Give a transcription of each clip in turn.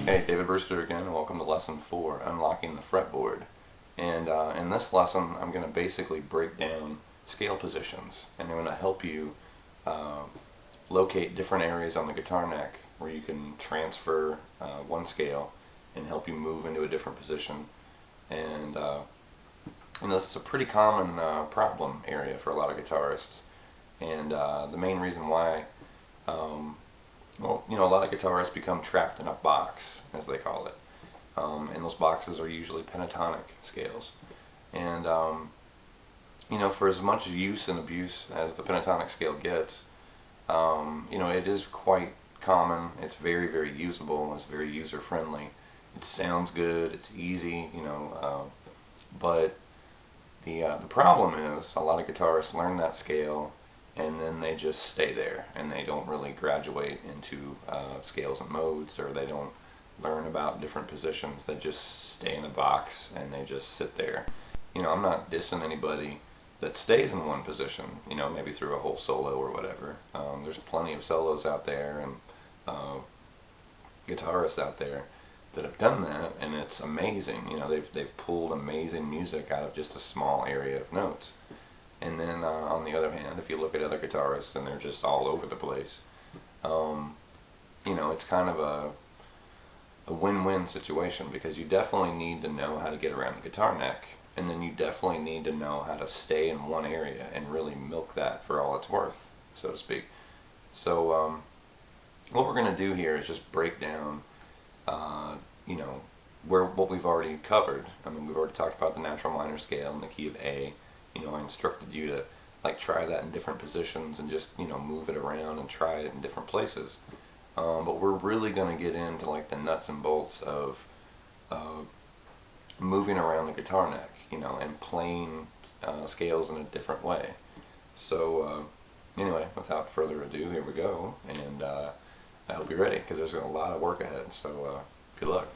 Hey, David Brewster again, and welcome to Lesson 4, Unlocking the Fretboard. And in this lesson, I'm going to basically break down scale positions, and I'm going to help you locate different areas on the guitar neck where you can transfer one scale and help you move into a different position. And this is a pretty common problem area for a lot of guitarists. And the main reason why a lot of guitarists become trapped in a box, as they call it. And those boxes are usually pentatonic scales. And, for as much use and abuse as the pentatonic scale gets, it is quite common. It's very, very usable. It's very user-friendly. It sounds good. It's easy, but the problem is a lot of guitarists learn that scale and then they just stay there, and they don't really graduate into scales and modes, or they don't learn about different positions. They just stay in the box and they just sit there. I'm not dissing anybody that stays in one position, maybe through a whole solo or whatever. There's plenty of solos out there and guitarists out there that have done that, and it's amazing. They've pulled amazing music out of just a small area of notes. And then on the other hand, if you look at other guitarists and they're just all over the place, it's kind of a win-win situation, because you definitely need to know how to get around the guitar neck, and then you definitely need to know how to stay in one area and really milk that for all it's worth, so to speak. So what we're going to do here is just break down what we've already covered. We've already talked about the natural minor scale and the key of A. I instructed you to try that in different positions and just move it around and try it in different places. But we're really going to get into the nuts and bolts of moving around the guitar neck, and playing scales in a different way. So anyway, without further ado, here we go, and I hope you're ready, because there's a lot of work ahead. So good luck.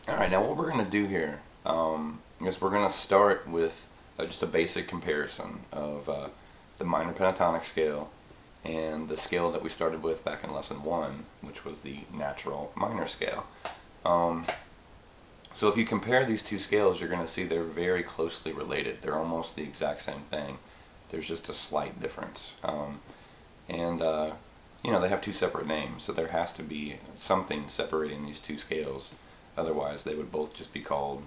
All right, now what we're going to do here is we're going to start with just a basic comparison of the minor pentatonic scale and the scale that we started with back in lesson 1, which was the natural minor scale. So if you compare these two scales, you're going to see they're very closely related. They're almost the exact same thing. There's just a slight difference. They have two separate names, so there has to be something separating these two scales. Otherwise, they would both just be called,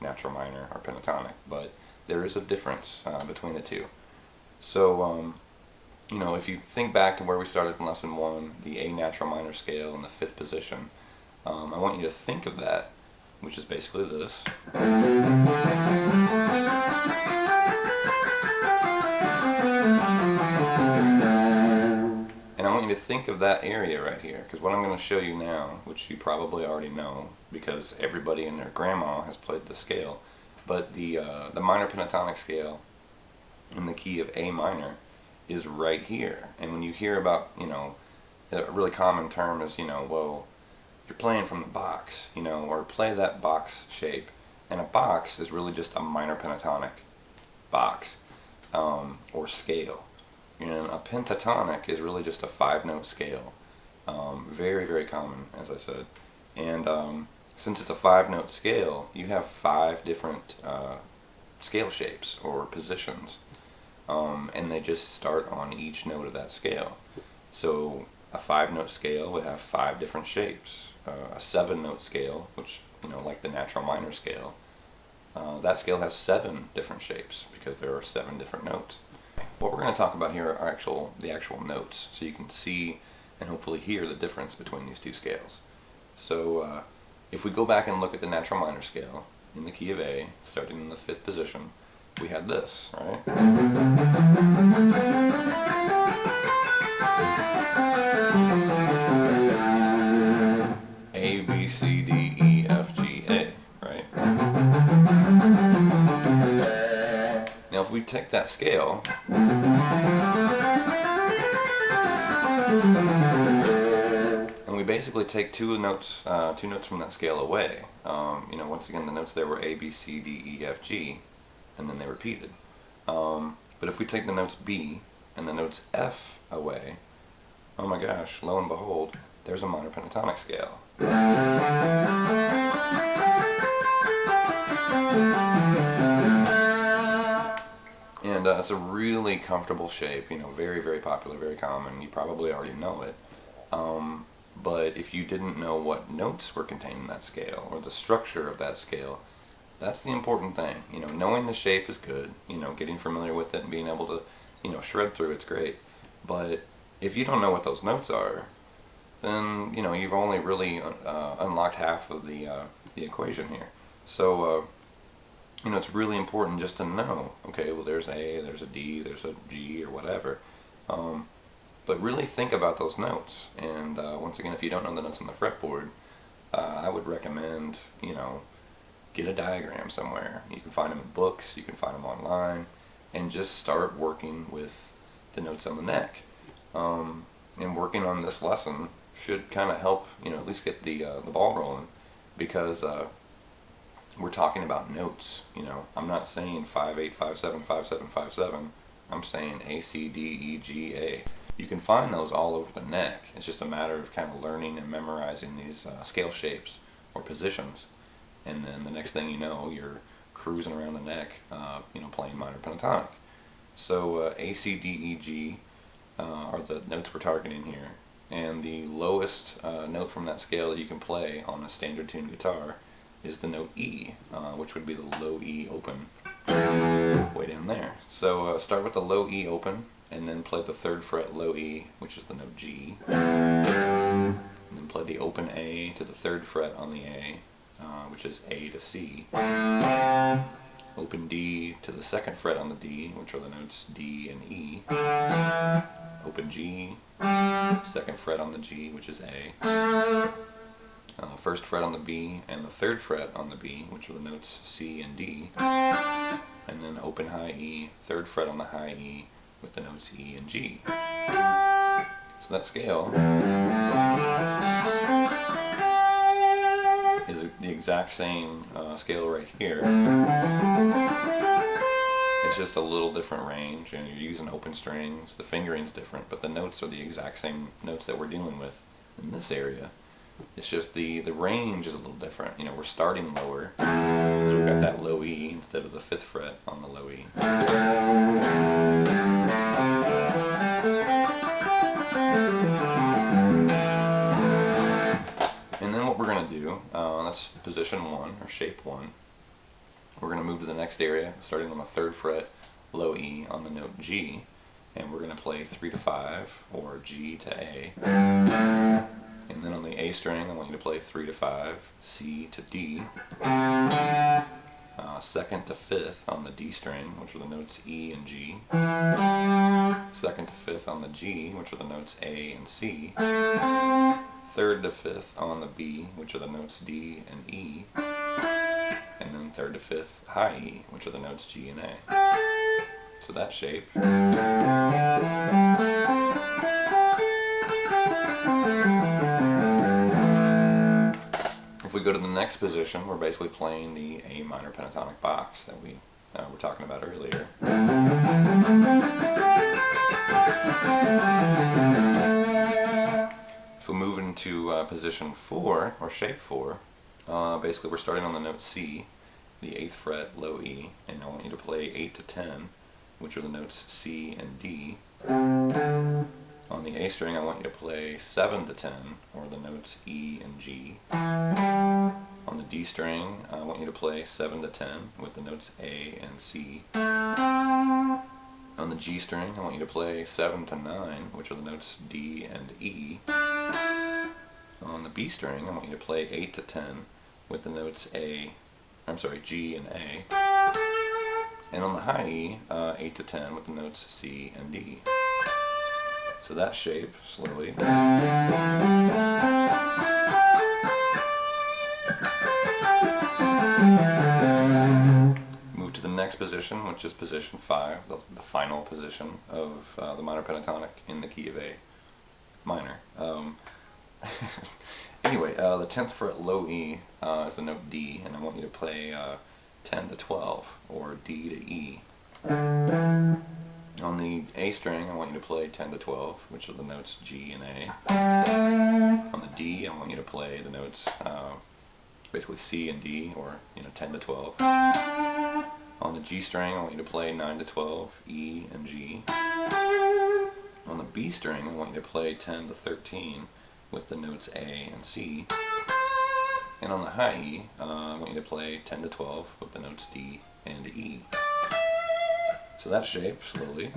natural minor or pentatonic. But there is a difference between the two. So, if you think back to where we started in lesson 1, the A natural minor scale in the 5th position, I want you to think of that, which is basically this. And I want you to think of that area right here, because what I'm going to show you now, which you probably already know, because everybody and their grandma has played the scale, but the minor pentatonic scale in the key of A minor is right here. And when you hear about, a really common term is, well, you're playing from the box, or play that box shape. And a box is really just a minor pentatonic box, or scale. A pentatonic is really just a 5-note scale. Very, very common, as I said. And since it's a 5-note scale, you have 5 different scale shapes or positions, and they just start on each note of that scale. So a 5-note scale would have 5 different shapes. A 7-note scale, which like the natural minor scale, that scale has 7 different shapes because there are 7 different notes. What we're going to talk about here are the actual notes, so you can see and hopefully hear the difference between these two scales. So if we go back and look at the natural minor scale in the key of A, starting in the 5th position, we had this, right? A, B, C, D, E, F, G, A, right? Now if we take that scale and we basically take two notes from that scale away, once again the notes there were A, B, C, D, E, F, G, and then they repeated. But if we take the notes B and the notes F away, oh my gosh, lo and behold, there's a minor pentatonic scale. And it's a really comfortable shape, you know, very, very popular, very common. You probably already know it. But if you didn't know what notes were contained in that scale, or the structure of that scale, that's the important thing. You know, knowing the shape is good, you know, getting familiar with it and being able to, you know, shred through it's great. But if you don't know what those notes are, then, you know, you've only really unlocked half of the equation here. So, you know, it's really important just to know, okay, well, there's A, there's a D, there's a G, or whatever. But really think about those notes. And once again, if you don't know the notes on the fretboard, I would recommend, you know, get a diagram somewhere. You can find them in books, you can find them online, and just start working with the notes on the neck. And working on this lesson should kind of help, you know, at least get the ball rolling, because we're talking about notes. You know, I'm not saying 5 8 5 7 5 7 5 7. I'm saying A C D E G A. You can find those all over the neck. It's just a matter of kind of learning and memorizing these scale shapes or positions, and then the next thing you know, you're cruising around the neck, you know, playing minor pentatonic. So A C D E G are the notes we're targeting here, and the lowest note from that scale that you can play on a standard tuned guitar is the note E, which would be the low E open, way down there. So start with the low E open, and then play the 3rd fret low E, which is the note G, and then play the open A to the 3rd fret on the A, which is A to C, open D to the 2nd fret on the D, which are the notes D and E, open G, 2nd fret on the G, which is A, 1st fret on the B, and the 3rd fret on the B, which are the notes C and D, and then open high E, 3rd fret on the high E, with the notes E and G. So that scale is the exact same scale right here. It's just a little different range, and you're using open strings. The fingering's different, but the notes are the exact same notes that we're dealing with in this area. It's just the range is a little different. You know, we're starting lower, so we've got that low E instead of the 5th fret on the low E. And then what we're going to do, that's position 1, or shape 1. We're going to move to the next area, starting on the 3rd fret, low E on the note G, and we're going to play 3 to 5, or G to A. And then on the A string, I want you to play 3 to 5, C to D. 2nd to 5th on the D string, which are the notes E and G. 2nd to 5th on the G, which are the notes A and C. 3rd to 5th on the B, which are the notes D and E. And then 3rd to 5th high E, which are the notes G and A. So that shape. If we go to the next position, we're basically playing the A minor pentatonic box that we were talking about earlier. If we move into position 4, or shape 4, basically we're starting on the note C, the 8th fret, low E, and I want you to play 8 to 10, which are the notes C and D. On the A string, I want you to play 7 to 10, or the notes E and G. On the D string, I want you to play 7 to 10 with the notes A and C. On the G string, I want you to play 7 to 9, which are the notes D and E. On the B string, I want you to play 8 to 10 with the notes G and A. And on the high E, 8 to 10 with the notes C and D. So that shape, slowly. Move to the next position, which is position 5, the final position of the minor pentatonic in the key of A minor. Anyway, the 10th fret low E is the note D, and I want you to play 10 to 12, or D to E. On the A string, I want you to play 10 to 12, which are the notes G and A. On the D, I want you to play the notes basically C and D, or 10 to 12. On the G string, I want you to play 9 to 12, E and G. On the B string, I want you to play 10 to 13 with the notes A and C. And on the high E, I want you to play 10 to 12 with the notes D and E. So that shape, slowly.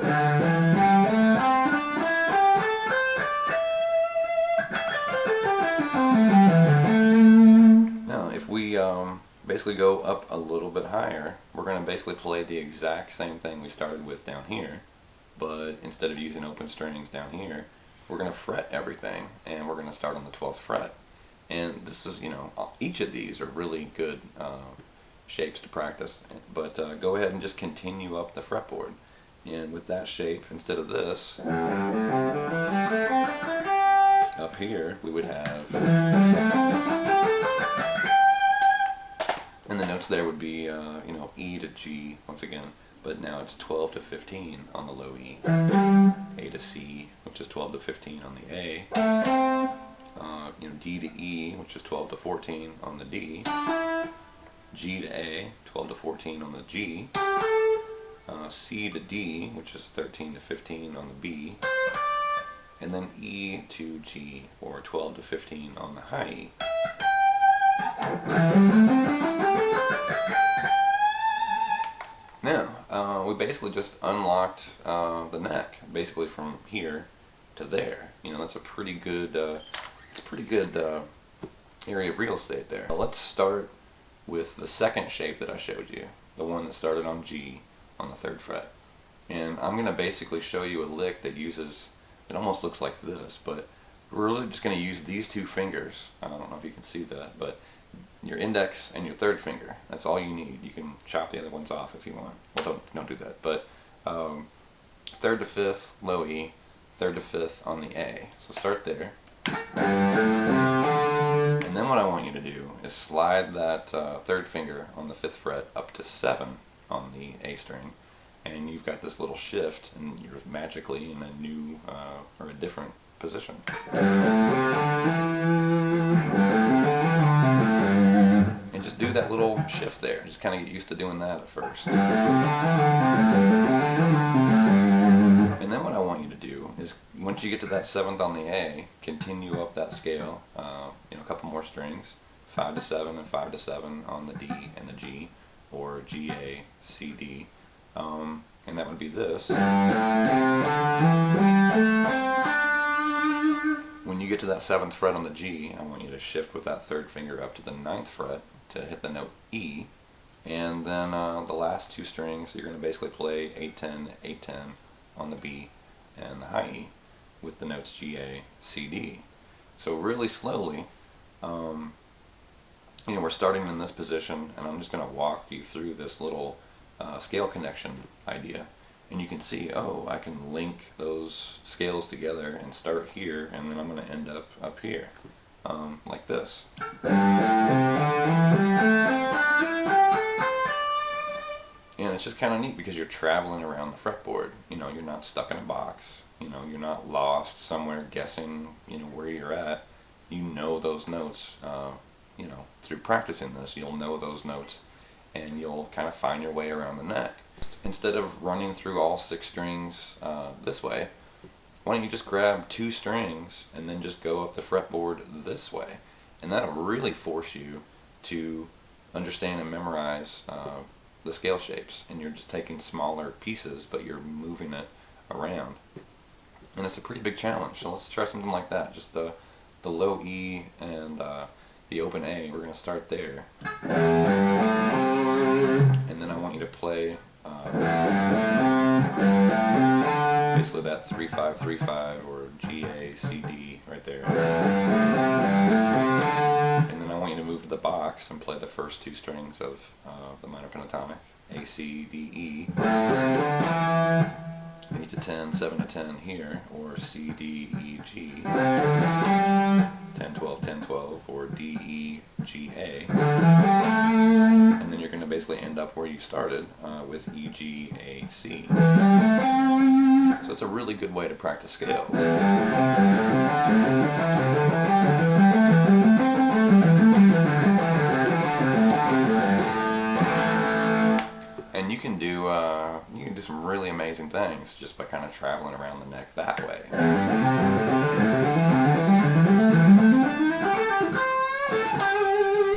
Now, if we basically go up a little bit higher, we're going to basically play the exact same thing we started with down here, but instead of using open strings down here, we're going to fret everything, and we're going to start on the 12th fret. And this is, each of these are really good shapes to practice, but go ahead and just continue up the fretboard. And with that shape, instead of this, up here we would have, and the notes there would be, E to G once again, but now it's 12 to 15 on the low E, A to C, which is 12 to 15 on the A, D to E, which is 12 to 14 on the D, G to A, 12 to 14 on the G, C to D, which is 13 to 15 on the B, and then E to G, or 12 to 15 on the high E. Now, we basically just unlocked the neck, basically from here to there. That's a pretty good, area of real estate there. Let's start with the second shape that I showed you, the one that started on G on the 3rd fret. And I'm going to basically show you a lick that it almost looks like this, but we're really just going to use these two fingers. I don't know if you can see that, but your index and your 3rd finger. That's all you need. You can chop the other ones off if you want. Well, don't do that. But 3rd to 5th, low E, 3rd to 5th on the A. So start there. And then what I want you to do is slide that 3rd finger on the 5th fret up to 7 on the A string, and you've got this little shift, and you're magically in a new or a different position. And just do that little shift there. Just kind of get used to doing that at first. And then what I want you to do is, once you get to that 7th on the A, continue up that scale, a couple more strings, 5 to 7 and 5 to 7 on the D and the G, or G, A, C, D, and that would be this. When you get to that 7th fret on the G, I want you to shift with that 3rd finger up to the 9th fret to hit the note E, and then the last 2 strings, you're going to basically play 8-10, 8-10 on the B and the high E with the notes G, A, C, D. So really slowly, we're starting in this position, and I'm just going to walk you through this little scale connection idea. And you can see, I can link those scales together and start here, and then I'm going to end up here, like this. And it's just kind of neat because you're traveling around the fretboard. You're not stuck in a box. You're not lost somewhere guessing, where you're at. You know those notes. Through practicing this, you'll know those notes, and you'll kind of find your way around the neck. Instead of running through all 6 strings this way, why don't you just grab 2 strings and then just go up the fretboard this way? And that'll really force you to understand and memorize the scale shapes, and you're just taking smaller pieces, but you're moving it around. And it's a pretty big challenge, so let's try something like that. Just the low E and the open A, we're going to start there. And then I want you to play basically that 3-5-3-5 or G, A, C, D right there. And then I want you to move to the box and play the first 2 strings of the minor pentatonic, A, C, D, E. 8 to 10, 7 to 10 here, or C, D, E, G. 10, 12, 10, 12, or D, E, G, A. And then you're going to basically end up where you started with E, G, A, C. it's a really good way to practice scales. And you can do some really amazing things just by kind of traveling around the neck that way.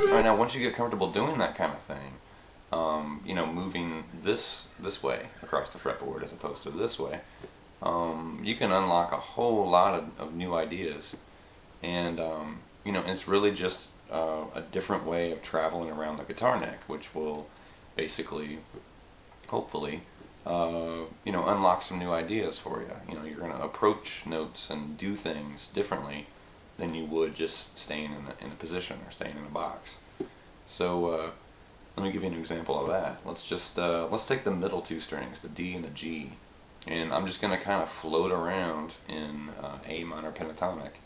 Alright, now once you get comfortable doing that kind of thing, you know, moving this way across the fretboard as opposed to this way, you can unlock a whole lot of new ideas. And you know, it's really just a different way of traveling around the guitar neck, which will basically, hopefully, you know, unlock some new ideas for you. You know, you're going to approach notes and do things differently than you would just staying in a position or staying in a box. So let me give you an example of that. Let's take the middle two strings, the D and the G, and I'm just going to kind of float around in A minor pentatonic.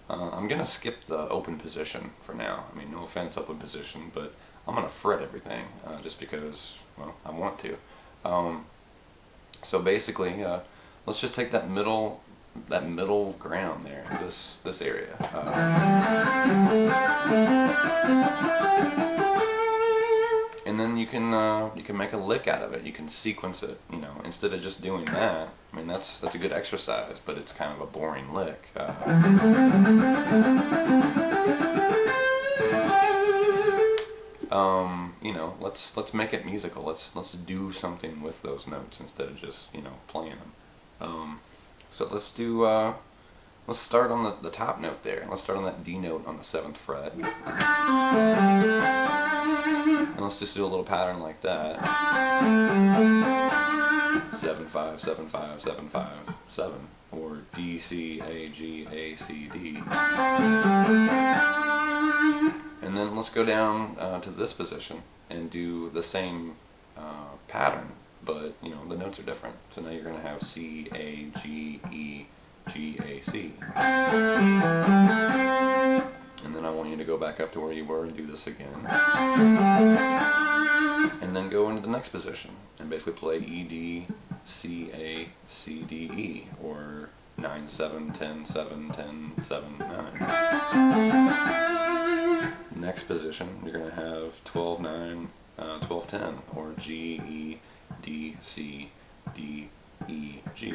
I'm going to skip the open position for now. I mean, no offense, open position, but I'm going to fret everything just because, well, I want to. So basically, let's just take that middle ground there, this area. And then you can make a lick out of it. You can sequence it. You know, instead of just doing that. I mean, that's a good exercise, but it's kind of a boring lick. You know, let's make it musical. Let's do something with those notes instead of just, you know, playing them. So let's start on the top note there. Let's start on that D note on the 7th fret. And let's just do a little pattern like that. 7 5 7 5 7 5 7, or D C A G A C D. And then let's go down to this position and do the same pattern, but you know, the notes are different. So now you're going to have C A G E G A C. And then I want you to go back up to where you were and do this again. And then go into the next position and basically play E D C A C D E, or 9 7 10 7 10 7 9. Next position, you're going to have 12 9 12 10, or G E D C D E G.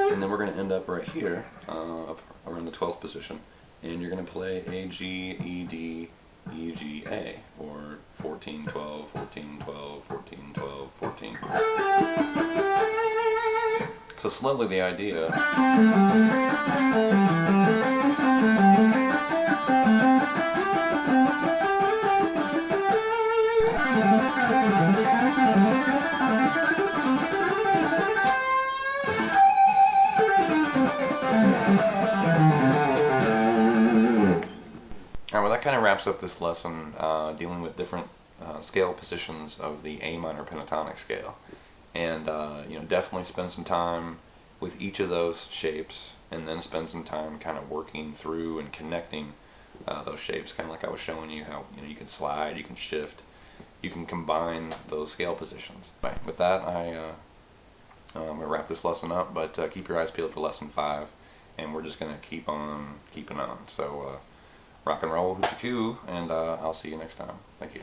And then we're going to end up right here, up around the 12th position, and you're going to play A G E D E G A, or 14 12 14 12 14 12 14. So slowly the idea. Alright, well, that kind of wraps up this lesson dealing with different scale positions of the A minor pentatonic scale. And you know, definitely spend some time with each of those shapes, and then spend some time kind of working through and connecting those shapes, kind of like I was showing you how, you know, you can slide, you can shift, you can combine those scale positions. Right, with that, I'm going to wrap this lesson up, but keep your eyes peeled for lesson 5, and we're just going to keep on keeping on. So rock and roll, hoochie coo, and I'll see you next time. Thank you.